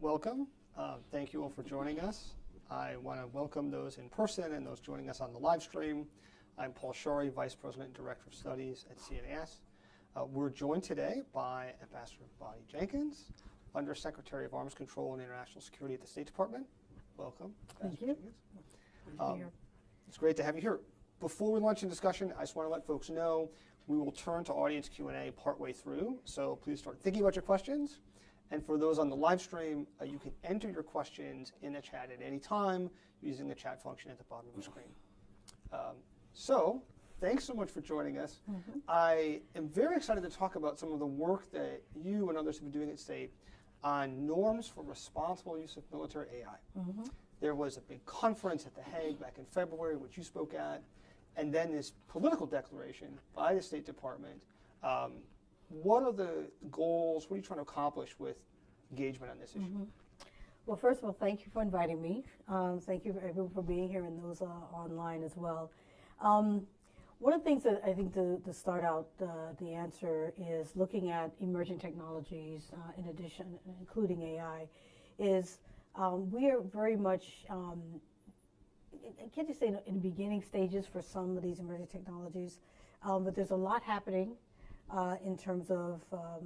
welcome. Thank you all for joining us. I want to welcome those in person and those joining us on the live stream. I'm Paul Scharre, Vice President and Director of Studies at CNAS. We're joined today by Ambassador Bonnie Jenkins, Undersecretary of Arms Control and International Security at the State Department. Welcome. Thank you. It's great to have you here. Before we launch into discussion, I just want to let folks know we will turn to audience Q&A partway through, so please start thinking about your questions. And for those on the live stream, you can enter your questions in the chat at any time using the chat function at the bottom of the screen. So thanks so much for joining us. I am very excited to talk about some of the work that you and others have been doing at State on norms for responsible use of military AI. There was a big conference at The Hague back in February, which you spoke at, and then this political declaration by the State Department. What are the goals? What are you trying to accomplish with engagement on this issue? Well, first of all, thank you for inviting me. Thank you everyone for being here and those online as well. One of the things that I think to start out the answer is looking at emerging technologies, in addition, including AI, is we are very much, I can't just say in the beginning stages for some of these emerging technologies, but there's a lot happening in terms of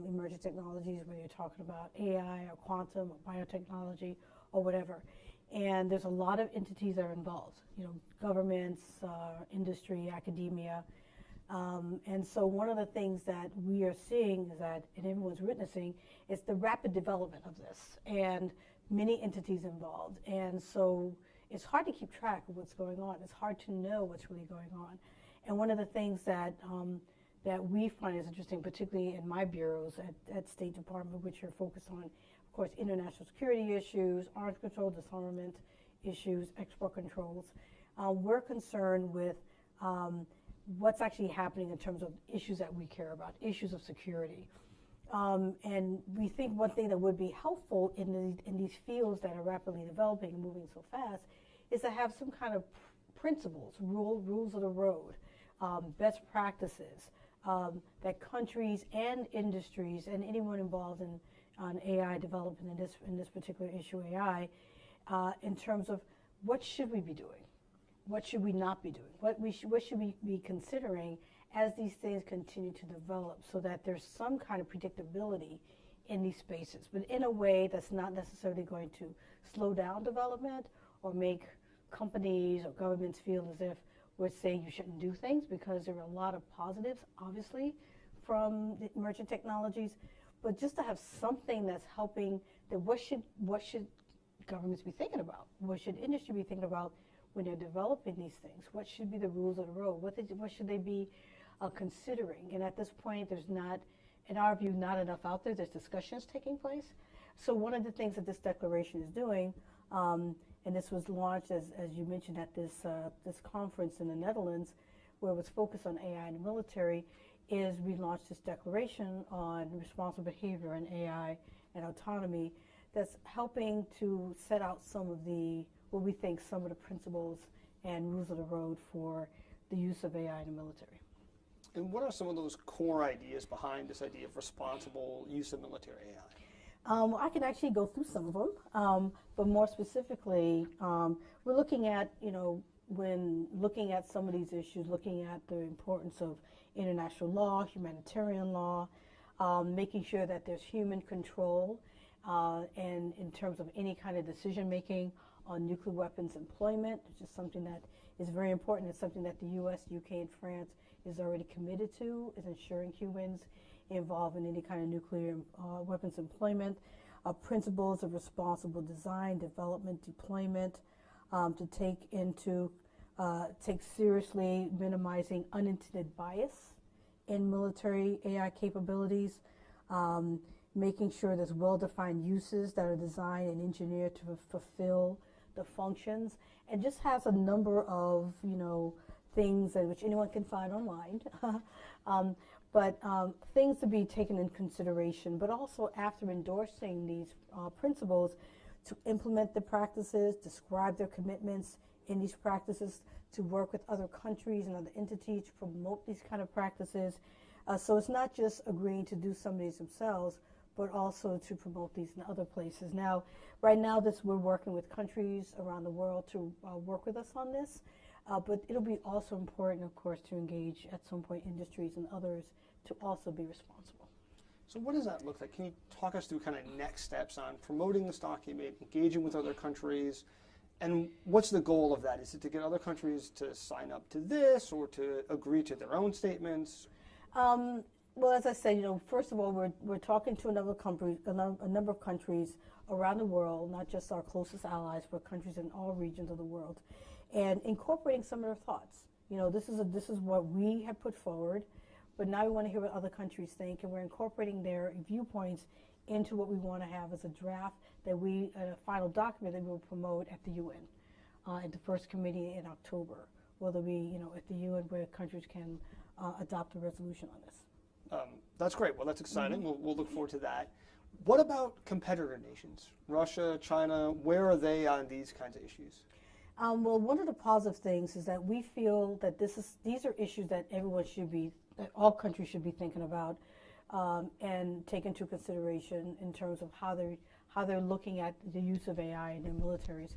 emerging technologies, whether you're talking about AI or quantum or biotechnology or whatever. And there's a lot of entities that are involved, governments, industry, academia. And so one of the things that we are seeing is that, and everyone's witnessing, is the rapid development of this and many entities involved. And so it's hard to keep track of what's going on. It's hard to know what's really going on. And one of the things that that we find is interesting, particularly in my bureaus at State Department, which are focused on, of course, international security issues, arms control, disarmament issues, export controls. We're concerned with what's actually happening in terms of issues that we care about, issues of security. And we think one thing that would be helpful in these fields that are rapidly developing and moving so fast is to have some kind of principles, rules of the road, best practices, that countries and industries and anyone involved on AI development in this particular issue, AI, in terms of what should we be doing, what should we not be doing, what should we be considering as these things continue to develop, so that there's some kind of predictability in these spaces, but in a way that's not necessarily going to slow down development or make companies or governments feel as if we're saying you shouldn't do things, because there are a lot of positives, obviously, from the emerging technologies, but just to have something that's helping, that what should governments be thinking about? What should industry be thinking about when they're developing these things? What should be the rules of the road? What should they be considering? And at this point, there's not, in our view, not enough out there. There's discussions taking place. So one of the things that this declaration is doing, and this was launched, as you mentioned, at this conference in the Netherlands, where it was focused on AI in the military, is we launched this declaration on responsible behavior in AI and autonomy that's helping to set out some of the, what we think, some of the principles and rules of the road for the use of AI in the military. And what are some of those core ideas behind this idea of responsible use of military AI? Well, I can actually go through some of them, but more specifically, we're looking at, when looking at some of these issues, looking at the importance of international law, humanitarian law, making sure that there's human control, and in terms of any kind of decision making on nuclear weapons employment, which is something that is very important. It's something that the U.S., UK, and France is already committed to, is ensuring humans involved in any kind of nuclear weapons employment, principles of responsible design, development, deployment, to take seriously minimizing unintended bias in military AI capabilities, making sure there's well-defined uses that are designed and engineered to fulfill the functions, and just has a number of, things that which anyone can find online. But things to be taken in consideration, but also after endorsing these principles, to implement the practices, describe their commitments in these practices, to work with other countries and other entities to promote these kind of practices. So it's not just agreeing to do some of these themselves, but also to promote these in other places. Now, right now, we're working with countries around the world to work with us on this, but it'll be also important, of course, to engage at some point industries and others to also be responsible. So what does that look like? Can you talk us through kind of next steps on promoting this document, engaging with other countries, and what's the goal of that? Is it to get other countries to sign up to this or to agree to their own statements? Well, as I said, first of all, we're talking to a number of countries around the world, not just our closest allies, but countries in all regions of the world, and incorporating some of their thoughts. This is what we have put forward, but now we want to hear what other countries think, and we're incorporating their viewpoints into what we want to have as a draft a final document that we will promote at the UN, at the first committee in October, where there'll be, at the UN where countries can adopt a resolution on this. That's great. Well, that's exciting. We'll look forward to that. What about competitor nations? Russia, China, where are they on these kinds of issues? Well, one of the positive things is that we feel that these are issues that that all countries should be thinking about and take into consideration in terms of how they're looking at the use of AI in their militaries.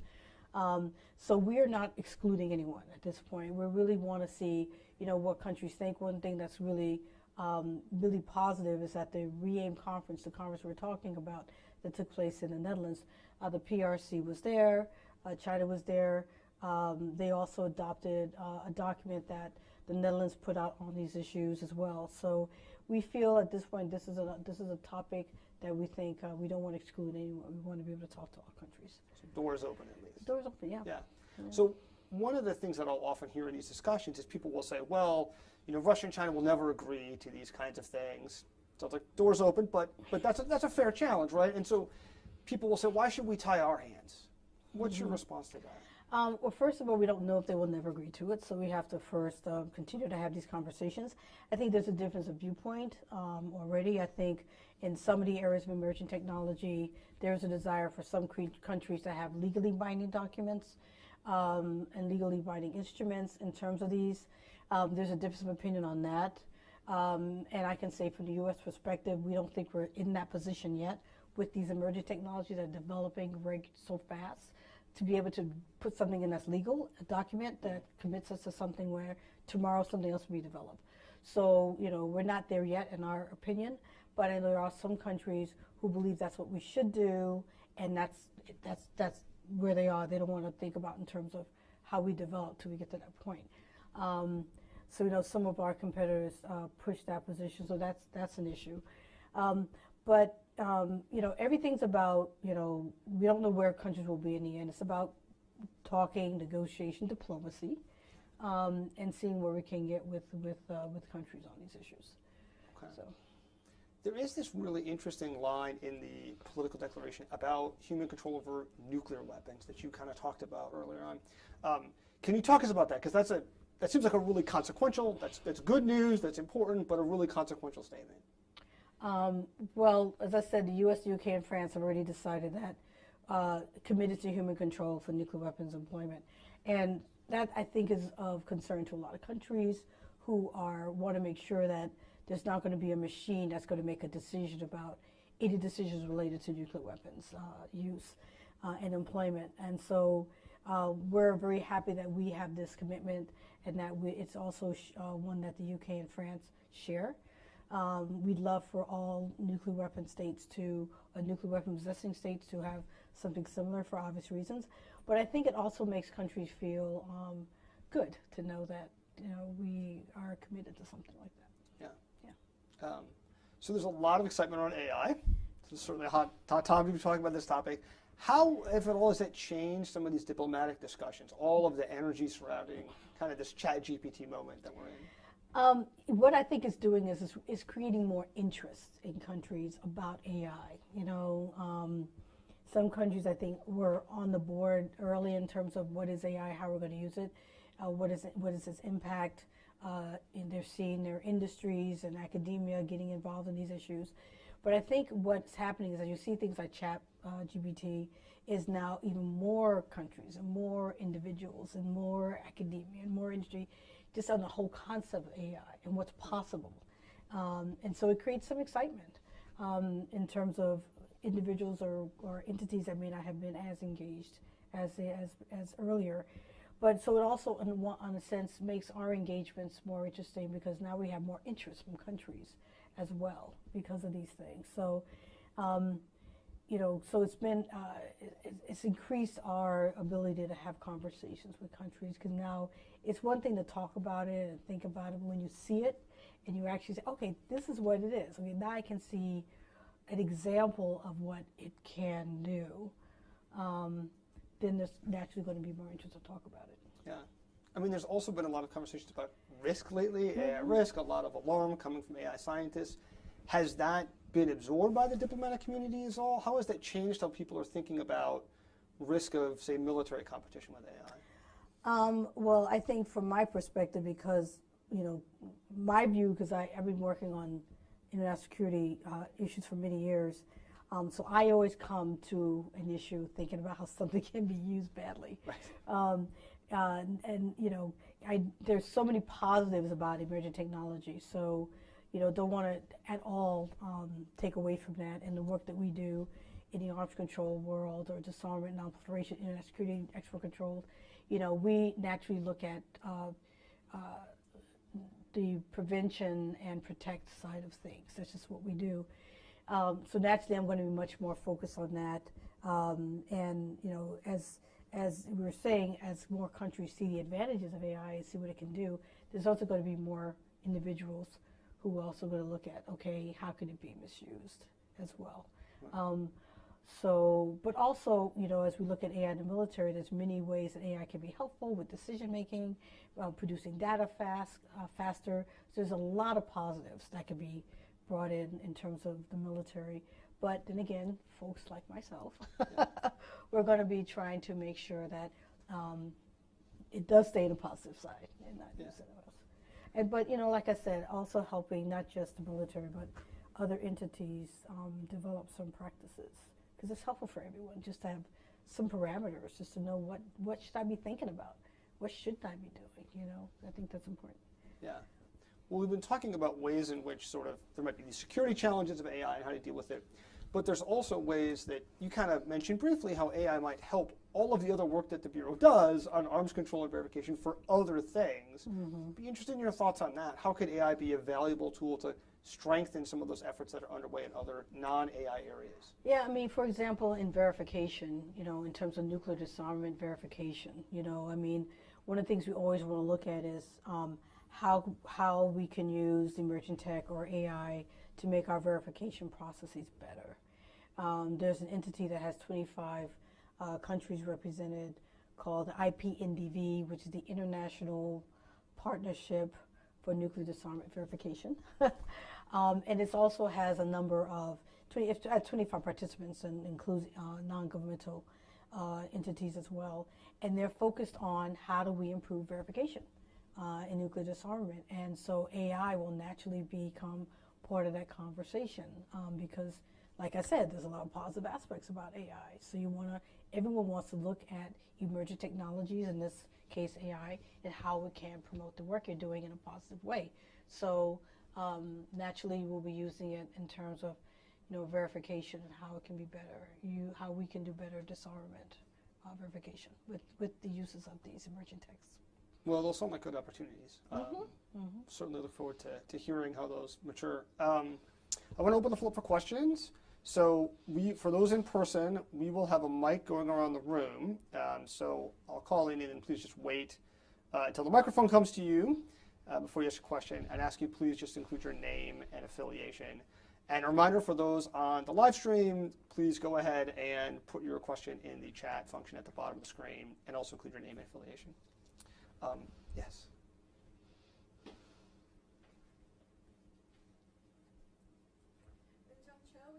So we are not excluding anyone at this point. We really want to see, what countries think. One thing that's really positive is that the REAIM conference, the conference we're talking about that took place in the Netherlands, the PRC was there, China was there. They also adopted a document that the Netherlands put out on these issues as well. So we feel at this point this is a topic that we think we don't want to exclude anyone. We want to be able to talk to all countries. So doors open at least. Doors open, yeah. Yeah. So one of the things that I'll often hear in these discussions is people will say, well, Russia and China will never agree to these kinds of things. So it's like doors open, but that's a fair challenge, right? And so people will say, why should we tie our hands? What's your response to that? Well, first of all, we don't know if they will never agree to it, so we have to first continue to have these conversations. I think there's a difference of viewpoint already. I think in some of the areas of emerging technology, there's a desire for some countries to have legally binding documents and legally binding instruments in terms of these. There's a difference of opinion on that. And I can say from the U.S. perspective, we don't think we're in that position yet with these emerging technologies that are developing so fast to be able to put something in that's legal, a document that commits us to something where tomorrow something else will be developed. So, we're not there yet in our opinion, but there are some countries who believe that's what we should do, and that's where they are. They don't want to think about in terms of how we develop till we get to that point. So, some of our competitors push that position, so that's an issue. But everything's about, we don't know where countries will be in the end. It's about talking, negotiation, diplomacy, and seeing where we can get with countries on these issues. Okay. So. There is this really interesting line in the political declaration about human control over nuclear weapons that you kind of talked about earlier on. Can you talk us about that? Because that seems like a really consequential, that's good news, that's important, but a really consequential statement. Well, as I said, the U.S., the U.K., and France have already decided that committed to human control for nuclear weapons employment. And that, I think, is of concern to a lot of countries who want to make sure that there's not going to be a machine that's going to make a decision about any decisions related to nuclear weapons use and employment. And so we're very happy that we have this commitment and that it's also one that the UK and France share. We'd love for all nuclear weapon possessing states to have something similar for obvious reasons. But I think it also makes countries feel good to know that we are committed to something like that. So there's a lot of excitement around AI. This is certainly a hot time to be talking about this topic. How, if at all, has that changed some of these diplomatic discussions, all of the energy surrounding kind of this ChatGPT moment that we're in? What I think it's doing is creating more interest in countries about AI. Some countries, I think, were on the board early in terms of what is AI, how we're going to use it, what is its impact. They're seeing their industries and academia getting involved in these issues. But I think what's happening is that you see things like ChatGPT is now even more countries and more individuals and more academia and more industry just on the whole concept of AI and what's possible. And so it creates some excitement. in terms of individuals or entities that may not have been as engaged as earlier. But so it also, in a sense, makes our engagements more interesting because now we have more interest from countries as well because of these things. So, so it's been, it's increased our ability to have conversations with countries because now it's one thing to talk about it and think about it, but when you see it and you actually say, okay, this is what it is. I mean, now I can see an example of what it can do. Then there's naturally going to be more interest to talk about it. Yeah. I mean, there's also been a lot of conversations about risk lately, AI risk, a lot of alarm coming from AI scientists. Has that been absorbed by the diplomatic community at all? How has that changed how people are thinking about risk of, say, military competition with AI? Well, I think from my perspective, because, my view, because I've been working on international security issues for many years, so I always come to an issue thinking about how something can be used badly. Right. There's so many positives about emerging technology, so don't want to at all take away from that and the work that we do in the arms control world or disarmament, non-proliferation, international security, export control. We naturally look at the prevention and protect side of things. That's just what we do. So naturally, I'm going to be much more focused on that. As we were saying, as more countries see the advantages of AI and see what it can do, there's also going to be more individuals who are also going to look at, okay, how can it be misused as well? But also, as we look at AI in the military, there's many ways that AI can be helpful with decision making, producing data faster. So there's a lot of positives that can be brought in terms of the military. But then again, folks like myself, we're going to be trying to make sure that it does stay in the positive side and not use it else. But like I said, also helping not just the military, but other entities develop some practices. Because it's helpful for everyone just to have some parameters, just to know what should I be thinking about? What should I be doing? I think that's important. Yeah. Well, we've been talking about ways in which there might be these security challenges of AI and how to deal with it. But there's also ways that you kind of mentioned briefly how AI might help all of the other work that the Bureau does on arms control and verification for other things. Be interested in your thoughts on that. How could AI be a valuable tool to strengthen some of those efforts that are underway in other non-AI areas? Yeah, I mean, for example, in verification, in terms of nuclear disarmament verification, one of the things we always want to look at is how we can use emerging tech or AI to make our verification processes better. There's an entity that has 25 countries represented called the IPNDV, which is the International Partnership for Nuclear Disarmament Verification. And it also has a number of 25 participants and includes non-governmental entities as well. And they're focused on how do we improve verification in nuclear disarmament. And so AI will naturally become part of that conversation because, like I said, there's a lot of positive aspects about AI. So everyone wants to look at emerging technologies, in this case AI, and how it can promote the work you're doing in a positive way. So naturally we'll be using it in terms of verification and how it can be better, how we can do better disarmament verification with the uses of these emerging techs. Well, those sound like good opportunities. Certainly look forward to hearing how those mature. I want to open the floor for questions. So for those in person, we will have a mic going around the room. So I'll call in and please just wait until the microphone comes to you before you ask a question. And ask you please just include your name and affiliation. And a reminder for those on the live stream, please go ahead and put your question in the chat function at the bottom of the screen and also include your name and affiliation. Yes. With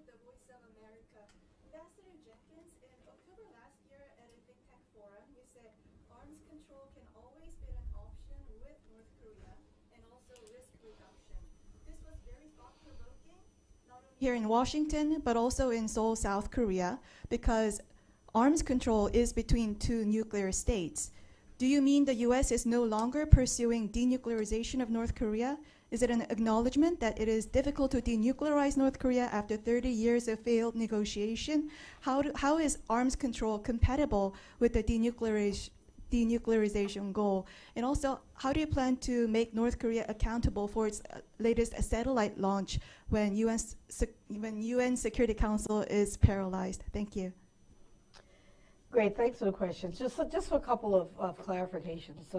the Voice of America. Ambassador Jenkins, in October last year at a think tank forum, you said arms control can always be an option with North Korea and also risk reduction. This was very thought-provoking, not only here in Washington, but also in Seoul, South Korea, because arms control is between two nuclear states. Do you mean the U.S. is no longer pursuing denuclearization of North Korea? Is it an acknowledgement that it is difficult to denuclearize North Korea after 30 years of failed negotiation? How is arms control compatible with the denuclearization goal? And also, how do you plan to make North Korea accountable for its latest satellite launch when UN Security Council is paralyzed? Thank you. Great, thanks for the questions. Just a couple of clarifications.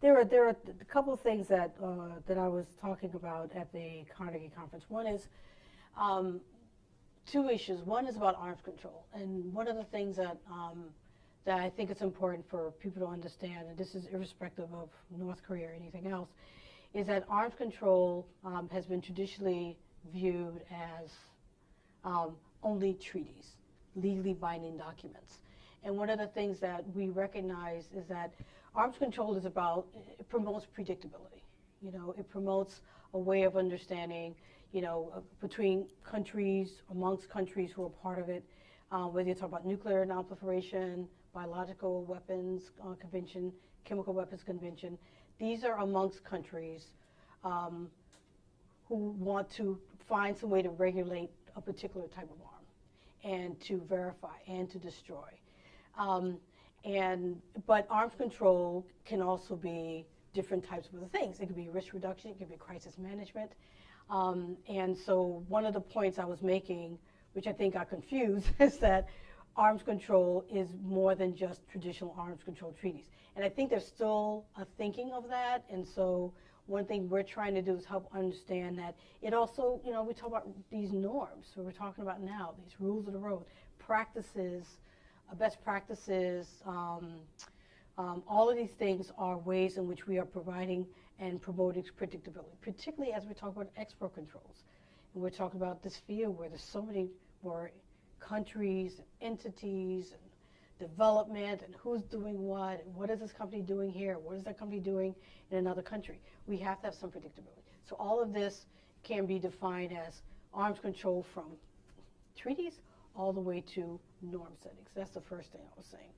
There are a couple of things that I was talking about at the Carnegie conference. One is two issues. One is about arms control, and one of the things that I think it's important for people to understand, and this is irrespective of North Korea or anything else, is that arms control has been traditionally viewed as only treaties, legally binding documents. And one of the things that we recognize is that arms control is about, it promotes predictability. You know, it promotes a way of understanding, you know, between countries, amongst countries who are part of it, whether you talk about nuclear nonproliferation, biological weapons convention, chemical weapons convention. These are amongst countries who want to find some way to regulate a particular type of arm and to verify and to destroy. But arms control can also be different types of other things. It could be risk reduction, it could be crisis management. And so one of the points I was making, which I think got confused, is that arms control is more than just traditional arms control treaties. And I think there's still a thinking of that. And so one thing we're trying to do is help understand that it also, you know, we talk about these norms, so we're talking about now, these rules of the road, practices, best practices, all of these things are ways in which we are providing and promoting predictability, particularly as we talk about export controls. And we're talking about this field where there's so many more countries, entities, and development, and who's doing what is this company doing here, what is that company doing in another country. We have to have some predictability. So all of this can be defined as arms control from treaties all the way to norm settings. That's the first thing I was saying.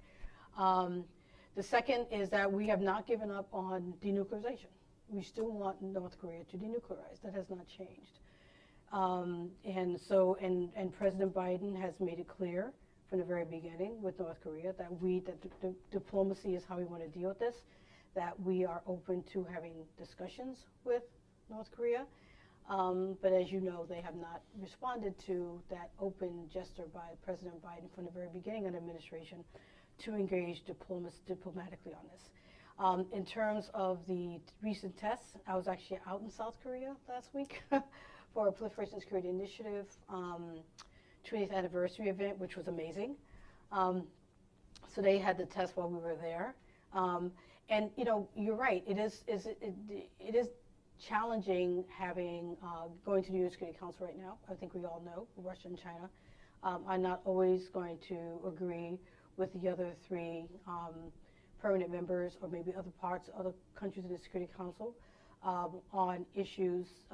The second is that we have not given up on denuclearization. We still want North Korea to denuclearize. That has not changed. And President Biden has made it clear from the very beginning with North Korea that the diplomacy is how we want to deal with this, that we are open to having discussions with North Korea. But as you know, they have not responded to that open gesture by President Biden from the very beginning of the administration to engage diplomatically on this. In terms of the recent tests, I was actually out in South Korea last week for a Proliferation Security Initiative 20th anniversary event, which was amazing. So they had the test while we were there. And you know, you're right, it is challenging having going to the UN Security Council right now. I think we all know Russia and China are not always going to agree with the other three permanent members, or maybe other countries in the Security Council on issues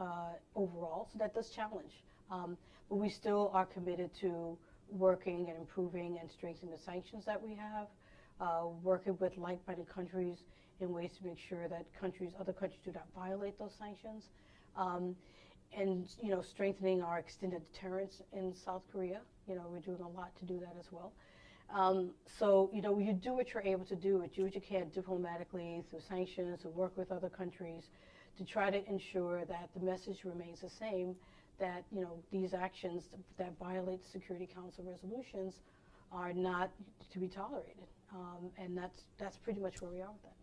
overall. So that does challenge. But we still are committed to working and improving and strengthening the sanctions that we have, working with like-minded countries in ways to make sure that other countries do not violate those sanctions, and you know, strengthening our extended deterrence in South Korea. You know, we're doing a lot to do that as well. So you know, you do what you're able to do, do what you can diplomatically through sanctions, to work with other countries to try to ensure that the message remains the same, that you know, these actions that violate the Security Council resolutions are not to be tolerated, and that's pretty much where we are with that.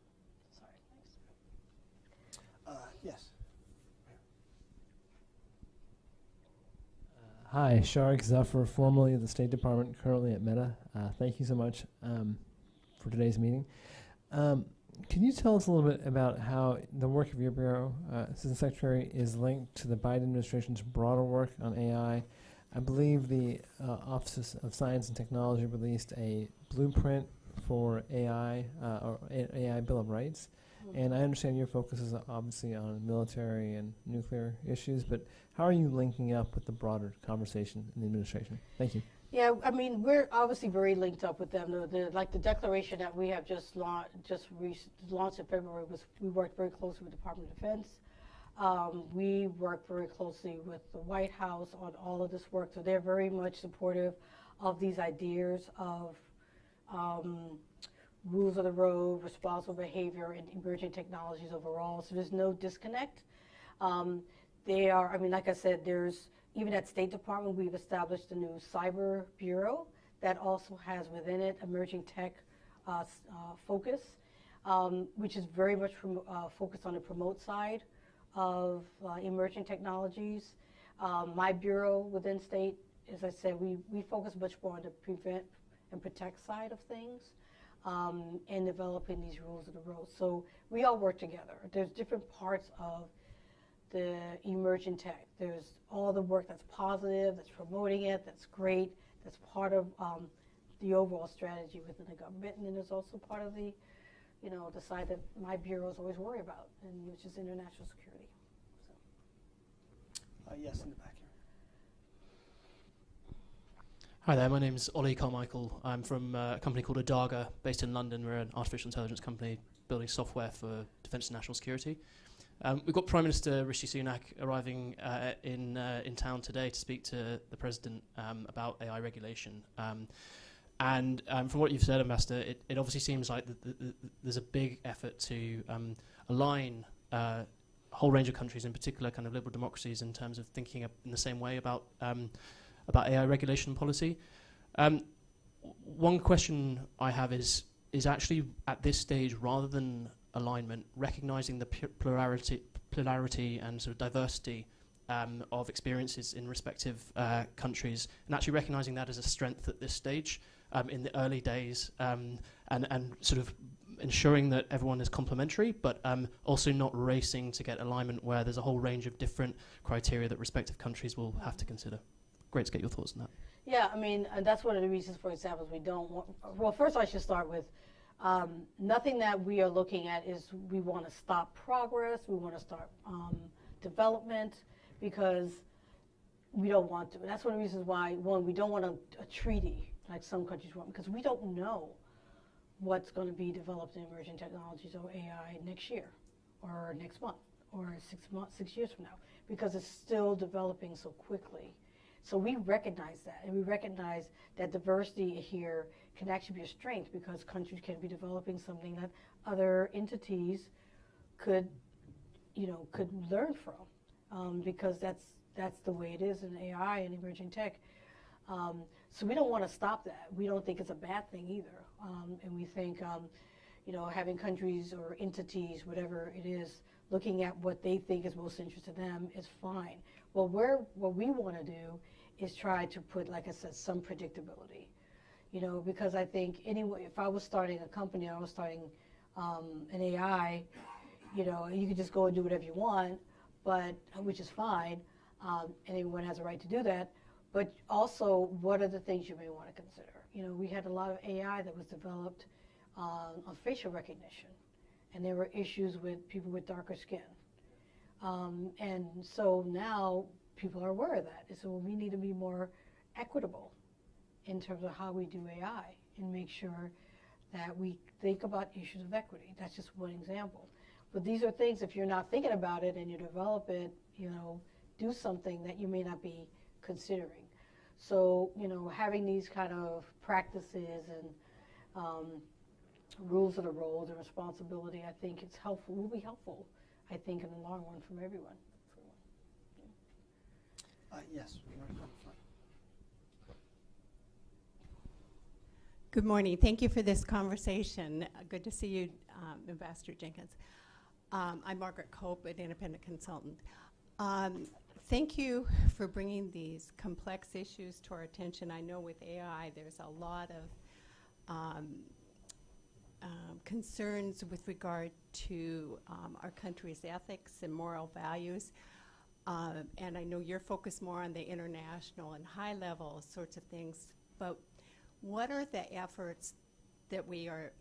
Sorry, thanks. Yes. Hi, Sharik Zafar, formerly of the State Department, currently at Meta. Thank you so much for today's meeting. Can you tell us a little bit about how the work of your bureau, Assistant Secretary, is linked to the Biden administration's broader work on AI? I believe the Office of Science and Technology released a blueprint for AI, or AI Bill of Rights. And I understand your focus is obviously on military and nuclear issues, but how are you linking up with the broader conversation in the administration? Thank you. Yeah, I mean, we're obviously very linked up with them. The declaration that we have just launched in February was, we worked very closely with the Department of Defense. We work very closely with the White House on all of this work, so they're very much supportive of these ideas of rules of the road, responsible behavior, and emerging technologies overall. So there's no disconnect. They are, I mean, like I said, there's, even at State Department, we've established a new cyber bureau that also has within it emerging tech focus, which is very much focused on the promote side of emerging technologies. My bureau within State, as I said, we focus much more on the prevent and protect side of things, and developing these rules of the road. So we all work together. There's different parts of the emerging tech. There's all the work that's positive, that's promoting it, that's great, that's part of the overall strategy within the government. And then there's also part of the, the side that my bureau is always worried about, and which is international security. So. Yes, in the back here. Hi there, my name is Ollie Carmichael. I'm from a company called Adaga, based in London. We're an artificial intelligence company building software for defence and national security. We've got Prime Minister Rishi Sunak arriving in town today to speak to the President about AI regulation. And from what you've said, Ambassador, it obviously seems like there's a big effort to align a whole range of countries, in particular kind of liberal democracies, in terms of thinking in the same way about AI regulation policy. One question I have is actually at this stage, rather than alignment, recognizing the plurality and sort of diversity of experiences in respective countries, and actually recognizing that as a strength at this stage in the early days, and sort of ensuring that everyone is complementary, but also not racing to get alignment where there's a whole range of different criteria that respective countries will have to consider. Great to get your thoughts on that. Yeah, I mean, and that's one of the reasons, for example, we don't want, well, first I should start with, nothing that we are looking at is we want to stop progress, we want to start development, because we don't want to. That's one of the reasons why, one, we don't want a treaty like some countries want, because we don't know what's going to be developed in emerging technologies or AI next year, or next month, or 6 years from now, because it's still developing so quickly. So we recognize that, and we recognize that diversity here can actually be a strength, because countries can be developing something that other entities could learn from, because that's the way it is in AI and emerging tech. So we don't want to stop that. We don't think it's a bad thing either, and we think having countries or entities, whatever it is, looking at what they think is most interesting to them is fine. Well, what we want to do is try to put, like I said, some predictability. Because I think anyway, if I was starting a company, I was starting an AI, you could just go and do whatever you want, but which is fine, and everyone has a right to do that. But also, what are the things you may want to consider? We had a lot of AI that was developed on facial recognition, and there were issues with people with darker skin. And so now people are aware of that. And so we need to be more equitable in terms of how we do AI, and make sure that we think about issues of equity. That's just one example. But these are things, if you're not thinking about it and you develop it, do something that you may not be considering. So, having these kind of practices and rules of the road and responsibility, I think it's helpful, will be helpful, I think, in the long run from everyone. Yes, we want to come front. Good morning. Thank you for this conversation. Good to see you, Ambassador Jenkins. I'm Margaret Cope, an independent consultant. Thank you for bringing these complex issues to our attention. I know with AI there's a lot of concerns with regard to our country's ethics and moral values. And I know you're focused more on the international and high-level sorts of things, but what are the efforts that we are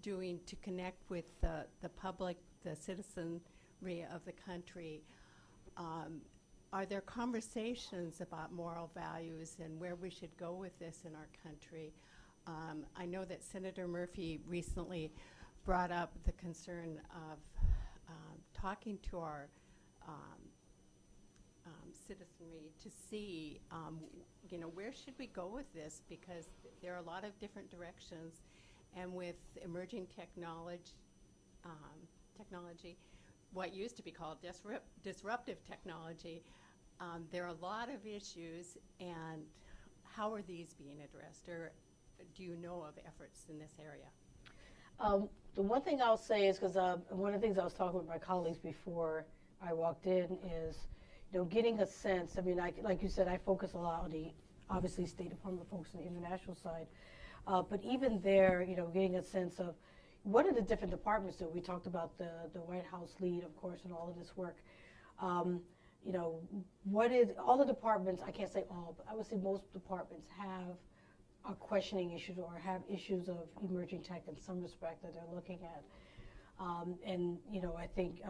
doing to connect with the public, the citizenry of the country, are there conversations about moral values and where we should go with this in our country? I know that Senator Murphy recently brought up the concern of talking to our citizenry to see, where should we go with this? Because there are a lot of different directions, and with emerging technology, what used to be called disruptive technology, there are a lot of issues, and how are these being addressed, or do you know of efforts in this area? The one thing I'll say is, because one of the things I was talking with my colleagues before I walked in is, getting a sense. I mean, like you said, I focus a lot on the, obviously, State Department focus on the international side, but even there, getting a sense of what are the different departments do. We talked about the White House lead, of course, and all of this work. What is all the departments? I can't say all, but I would say most departments are questioning issues or have issues of emerging tech in some respect that they're looking at. I think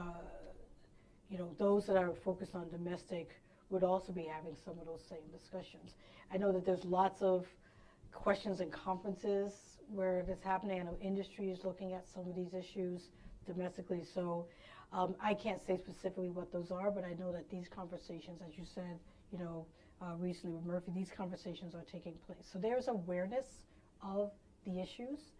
those that are focused on domestic would also be having some of those same discussions. I know that there's lots of questions and conferences where it's happening. I know industry is looking at some of these issues domestically. So I can't say specifically what those are, but I know that these conversations, as you said, recently with Murphy, these conversations are taking place. So there's awareness of the issues.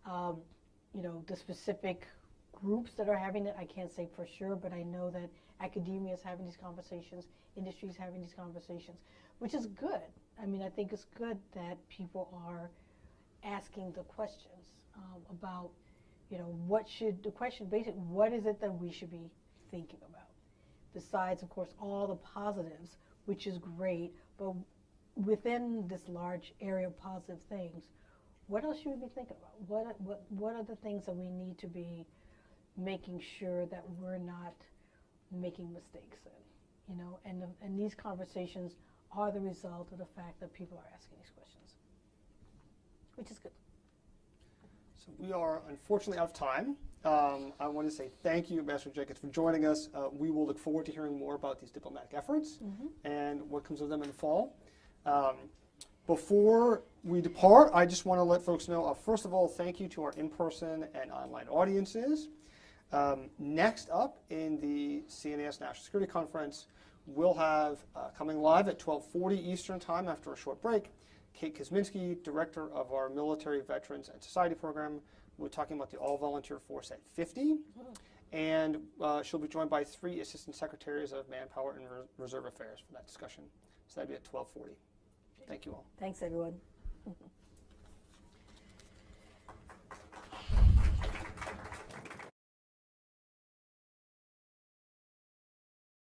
The specific groups that are having it, I can't say for sure, but I know that academia is having these conversations, industry is having these conversations, which is good. I mean, I think it's good that people are asking the questions about, what is it that we should be thinking about? Besides, of course, all the positives, which is great, but within this large area of positive things, what else should we be thinking about? What are the things that we need to be making sure that we're not making mistakes in, and these conversations are the result of the fact that people are asking these questions, which is good. So we are unfortunately out of time. I want to say thank you, Ambassador Jenkins, for joining us. We will look forward to hearing more about these diplomatic efforts and what comes of them in the fall. Before we depart, I just want to let folks know, first of all, thank you to our in-person and online audiences. Next up in the CNAS National Security Conference, we'll have coming live at 12:40 Eastern Time after a short break, Kate Kosminski, Director of our Military Veterans and Society Program. We're talking about the all-volunteer force at 50. And she'll be joined by 3 Assistant Secretaries of Manpower and Reserve Affairs for that discussion. So that'd be at 12:40. Thank you all. Thanks, everyone.